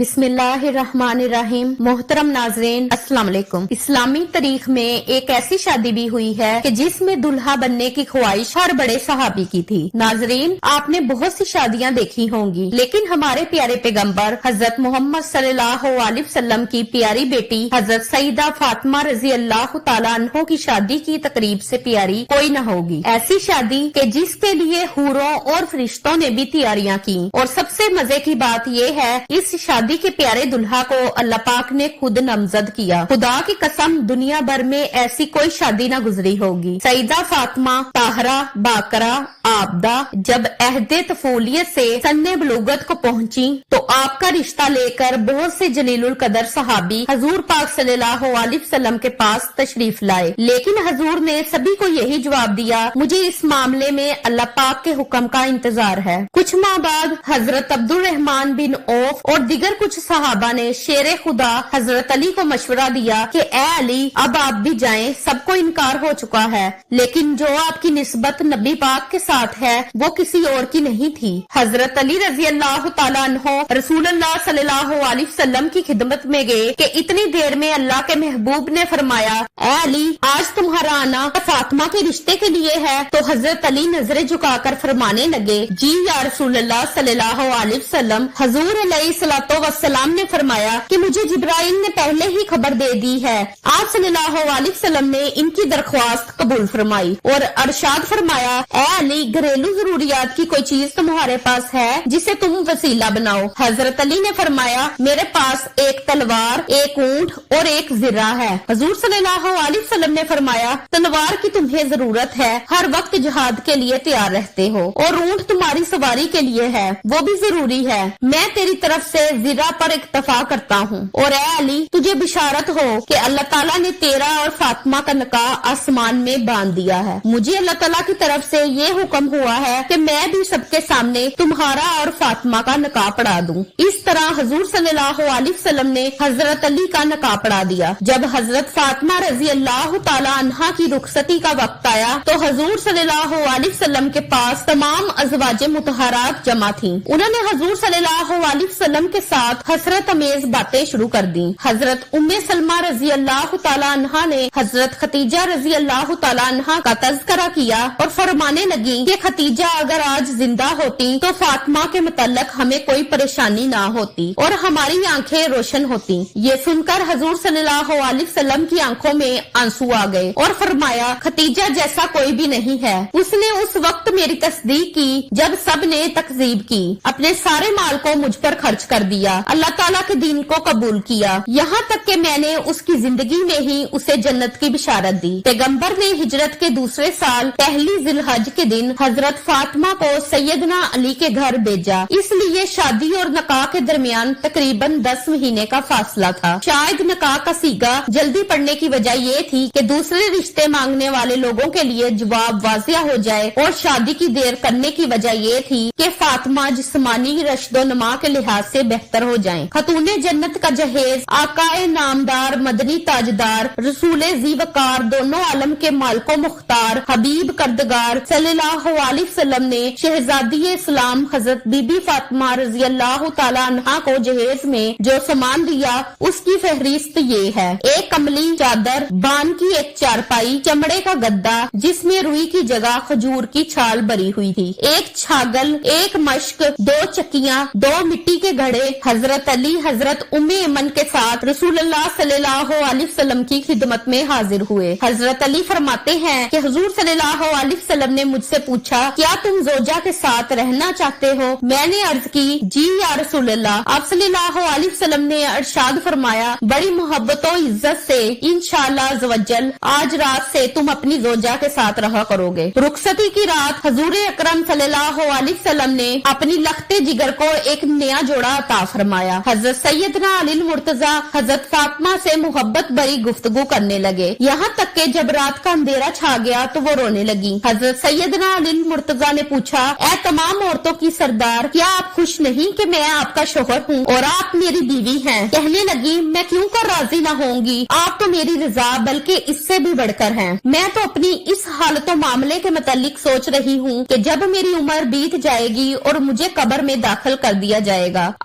بسم اللہ الرحمن الرحیم۔ محترم ناظرین السلام علیکم۔ اسلامی تاریخ میں ایک ایسی شادی بھی ہوئی ہے کہ جس میں دلہا بننے کی خواہش ہر بڑے صحابی کی تھی۔ ناظرین، آپ نے بہت سی شادیاں دیکھی ہوں گی، لیکن ہمارے پیارے پیغمبر حضرت محمد صلی اللہ علیہ وسلم کی پیاری بیٹی حضرت سیدہ فاطمہ رضی اللہ تعالیٰ عنہ کی شادی کی تقریب سے پیاری کوئی نہ ہوگی۔ ایسی شادی کہ جس کے لیے حوروں اور فرشتوں نے بھی تیاریاں کی، اور سب سے مزے کی بات یہ ہے اس شادی کے پیارے دلہا کو اللہ پاک نے خود نامزد کیا۔ خدا کی قسم دنیا بھر میں ایسی کوئی شادی نہ گزری ہوگی۔ سیدہ فاطمہ طاہرہ باقرہ عابدہ جب عہد طفولیت سے سن بلوغت کو پہنچی تو آپ کا رشتہ لے کر بہت سے جلیل القدر صحابی حضور پاک صلی اللہ علیہ وسلم کے پاس تشریف لائے، لیکن حضور نے سبھی کو یہی جواب دیا، مجھے اس معاملے میں اللہ پاک کے حکم کا انتظار ہے۔ کچھ ماہ بعد حضرت عبد الرحمن بن عوف اور دیگر کچھ صحابہ نے شیر خدا حضرت علی کو مشورہ دیا کہ اے علی، اب آپ بھی جائیں، سب کو انکار ہو چکا ہے، لیکن جو آپ کی نسبت نبی پاک کے ساتھ ہے وہ کسی اور کی نہیں تھی۔ حضرت علی رضی اللہ تعالیٰ عنہ رسول اللہ صلی اللہ علیہ وسلم کی خدمت میں گئے کہ اتنی دیر میں اللہ کے محبوب نے فرمایا، اے علی، آج تمہارا آنا فاطمہ کے رشتے کے لیے ہے۔ تو حضرت علی نظریں جھکا کر فرمانے لگے، جی یا رسول اللہ صلی اللہ علیہ وسلم۔ حضور علیہ الصلوۃ والسلام نے فرمایا کہ مجھے جبرائیل نے پہلے ہی خبر دے دی ہے۔ آپ صلی اللہ علیہ وسلم نے ان کی درخواست قبول فرمائی اور ارشاد فرمایا، اے علی، گھریلو ضروریات کی کوئی چیز تمہارے پاس ہے جسے تم وسیلہ بناؤ؟ حضرت علی نے فرمایا، میرے پاس ایک تلوار، ایک اونٹ اور ایک زرہ ہے۔ حضور صلی اللہ علیہ وسلم نے فرمایا، تلوار کی تمہیں ضرورت ہے، ہر وقت جہاد کے لیے تیار رہتے ہو، اور اونٹ تمہاری سواری کے لیے ہے، وہ بھی ضروری ہے۔ میں تیری طرف سے زرہ پر اکتفا کرتا ہوں، اور اے علی، تجھے بشارت ہو کہ اللہ تعالیٰ نے تیرا اور فاطمہ کا نکاح آسمان میں باندھ دیا ہے۔ مجھے اللہ تعالیٰ کی طرف سے یہ حکم ہوا ہے کہ میں بھی سب کے سامنے تمہارا اور فاطمہ کا نکاح پڑھا دوں۔ اس طرح حضور صلی اللہ علیہ وسلم نے حضرت علی کا نکاح پڑھا دیا۔ جب حضرت فاطمہ رضی اللہ تعالیٰ عنہا کی رخصتی کا وقت آیا تو حضور صلی اللہ علیہ وسلم کے پاس تمام ازواج مطہرات جمع تھیں۔ انہوں نے حضور صلی اللہ علیہ وسلم کے ساتھ حسرت امیز باتیں شروع کر دیں۔ حضرت ام سلمہ رضی اللہ تعالیٰ عنہا نے حضرت ختیجہ رضی اللہ تعالیٰ عنہا کا تذکرہ کیا اور فرمانے لگیں کہ ختیجہ اگر آج زندہ ہوتی تو فاطمہ کے متعلق ہمیں کوئی پریشانی نہ ہوتی اور ہماری آنکھیں روشن ہوتی۔ یہ سن کر حضور صلی اللہ علیہ وسلم کی آنکھوں میں آنسو آ گئے اور فرمایا، ختیجہ جیسا کوئی بھی نہیں ہے، اس نے اس وقت میری تصدیق کی جب سب نے تکذیب کی، اپنے سارے مال کو مجھ پر خرچ کر دیا، اللہ تعالیٰ کے دین کو قبول کیا، یہاں تک کہ میں نے اس کی زندگی میں ہی اسے جنت کی بشارت دی۔ پیغمبر نے ہجرت کے دوسرے سال پہلی ذی الحج کے دن حضرت فاطمہ کو سیدنا علی کے گھر بھیجا، اس لیے شادی اور نکاح کے درمیان تقریباً 10 مہینے کا فاصلہ تھا۔ شاید نکاح کا سیگا جلدی پڑنے کی وجہ یہ تھی کہ دوسرے رشتے مانگنے والے لوگوں کے لیے جواب واضح ہو جائے، اور شادی کی دیر کرنے کی وجہ یہ تھی کہ فاطمہ جسمانی رشد و نما کے لحاظ سے بہتر ہو جائیں۔ خاتون جنت کا جہیز، آقائے نامدار مدنی تاجدار، رسول ذی وقار، دونوں عالم کے مالک و مختار، حبیب کردگار صلی اللہ علیہ وسلم نے شہزادی اسلام حضرت بی بی فاطمہ رضی اللہ تعالیٰ عنہا کو جہیز میں جو سامان دیا اس کی فہرست یہ ہے: ایک کملی چادر، بان کی ایک چارپائی، چمڑے کا گدا جس میں روئی کی جگہ کھجور کی چھال بری ہوئی تھی، ایک چھاگل، ایک مشک، 2 چکیاں، 2 مٹی کے گھڑے۔ حضرت علی حضرت ام ایمن کے ساتھ رسول اللہ صلی اللہ علیہ وسلم کی خدمت میں حاضر ہوئے۔ حضرت علی فرماتے ہیں کہ حضور صلی اللہ علیہ وسلم نے مجھ سے پوچھا، کیا تم زوجہ کے ساتھ رہنا چاہتے ہو؟ میں نے عرض کی، جی یا رسول اللہ۔ آپ صلی اللہ علیہ وسلم نے ارشاد فرمایا، بڑی محبت و عزت سے انشاءاللہ عزوجل آج رات سے تم اپنی زوجہ کے ساتھ رہا کرو گے۔ رخصتی کی رات حضور اکرم صلی اللہ علیہ وسلم نے اپنی لخت جگر کو ایک نیا جوڑا عطا فرمایا۔ حضرت سیدنا علی المرتضیٰ حضرت فاطمہ سے محبت بری گفتگو کرنے لگے، یہاں تک کہ جب رات کا اندھیرا چھا گیا تو وہ رونے لگی۔ حضرت سیدنا علی المرتضیٰ نے پوچھا، اے تمام عورتوں کی سردار، کیا آپ خوش نہیں کہ میں آپ کا شوہر ہوں اور آپ میری بیوی ہیں؟ کہنے لگی، میں کیوں کر راضی نہ ہوں گی، آپ تو میری رضا بلکہ اس سے بھی بڑھ کر ہیں۔ میں تو اپنی اس حالت و معاملے کے متعلق سوچ رہی ہوں کہ جب میری عمر بیت جائے گی اور مجھے قبر میں داخل کر دیا جائے گا،